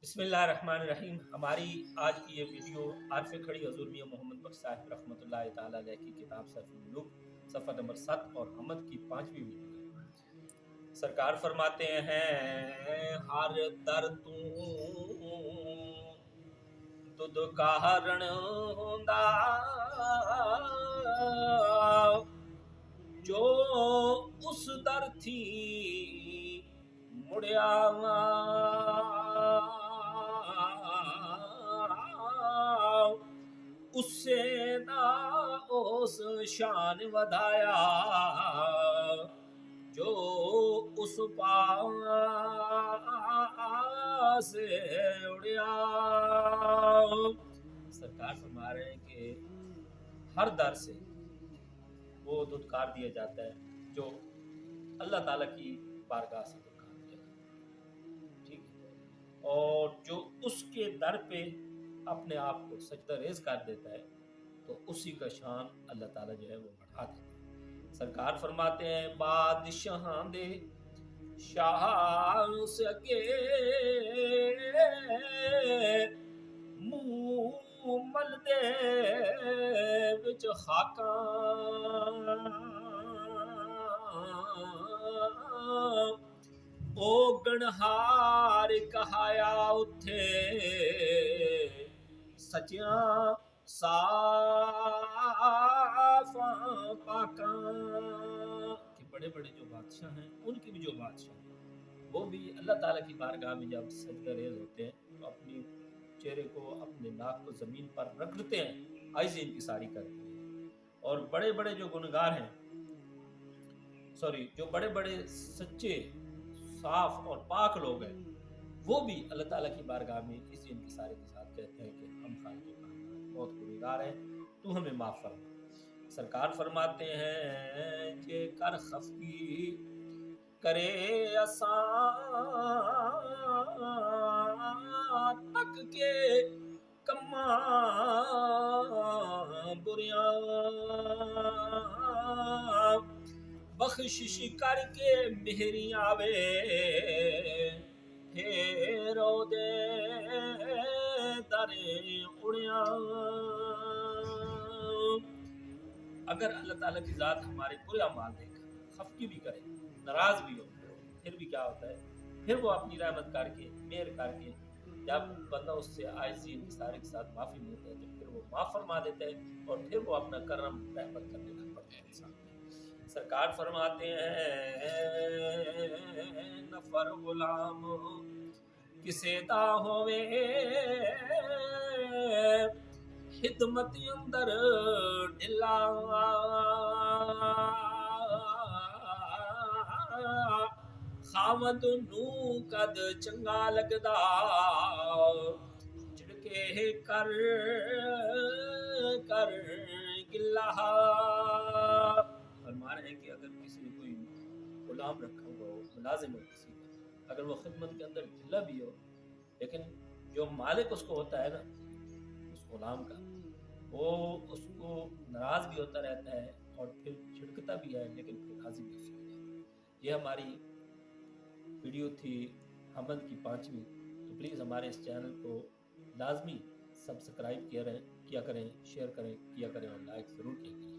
बिस्मिल्लाहिर्रहमानिर्रहीम। हमारी आज की ये वीडियो आरफ खड़ी हजूर मियां मोहम्मद बख्श साहिब रहमतुल्लाहि ताला अलैह की किताब सरफुल मुलूक सफ़ा नंबर 7 और हमद की 5वीं वीडियो है। सरकार फरमाते हैं हर दर तू दुद कारण होंदा जो उस दर थी मुड़िया उससे ना उस शान वधाया जो उस पास उड़िया। सरकार फरमा रहे हैं कि हर दर से वो धुतकार दिया जाता है जो अल्लाह ताला की बारगाह से धुतकार दिया जाता है, ठीक है। और जो उसके दर पे अपने आप को सजदा रेज कर देता है तो उसी का शान अल्लाह ताला जो है वो बढ़ा देता है। सरकार फरमाते हैं बादशाह दे शाह सके मुंह मल दे विच खाका ओ गणहार कहाया उथे सचिया साफ पाका कि बड़े बड़े जो बादशाह हैं उनके भी जो बादशाह हैं वो भी अल्लाह ताला की बारगाह में जब सजदा रेज होते हैं तो अपनी चेहरे को अपने नाक को जमीन पर रख देते हैं, आइज़ इंकिसारी करते हैं। और बड़े बड़े जो गुनहगार हैं जो बड़े बड़े सच्चे साफ और पाक लोग हैं वो भी अल्लाह ताला की बारगाह में इस इंकिसारी के साथ कहते हैं कि हम खालिक बहुत गुनहगार हैं, तू हमें माफ़ फरमा। सरकार फरमाते हैं कि कर खफकी करे आसान तक के कम्मा बुरिया बख्शिश करके मेहरी आवे फेरो दे दरे उड़िया। अगर अल्लाह ताला की ज़ात हमारे पूरे अमाल देखे, खफकी भी करे, नाराज़ भी हो, फिर भी क्या होता है, फिर वो अपनी रहमत करके मेहर करके जब बंदा उससे आइज़ी इंकिसारी के साथ माफ़ी मांगता है तो फिर वो माफ़ फरमा देता है और फिर वो अपना करम रहमत करने लग पड़ता है इंसान। सरकार फरमाते हैं नफर गुलाम किसे दा होवे खिदमत अंदर ढिला खावत नू कद चंगा लगदा झिड़के कर कर गिल्ला। फरमा रहे हैं कि अगर किसी ने कोई गुलाम रखा हुआ हो, मुलाजिम हो किसी का, अगर वो खिदमत के अंदर ढिला भी हो लेकिन जो मालिक उसको होता है ना उस गुलाम का, वो उसको नाराज भी होता रहता है और फिर झिड़कता भी है लेकिन फिर राजी भी उससे हो जाता है। ये हमारी वीडियो थी हमद की 5वीं। तो प्लीज़ हमारे इस चैनल को लाजमी सब्सक्राइब किया करें, शेयर करें, किया करें और लाइक ज़रूर किया करें।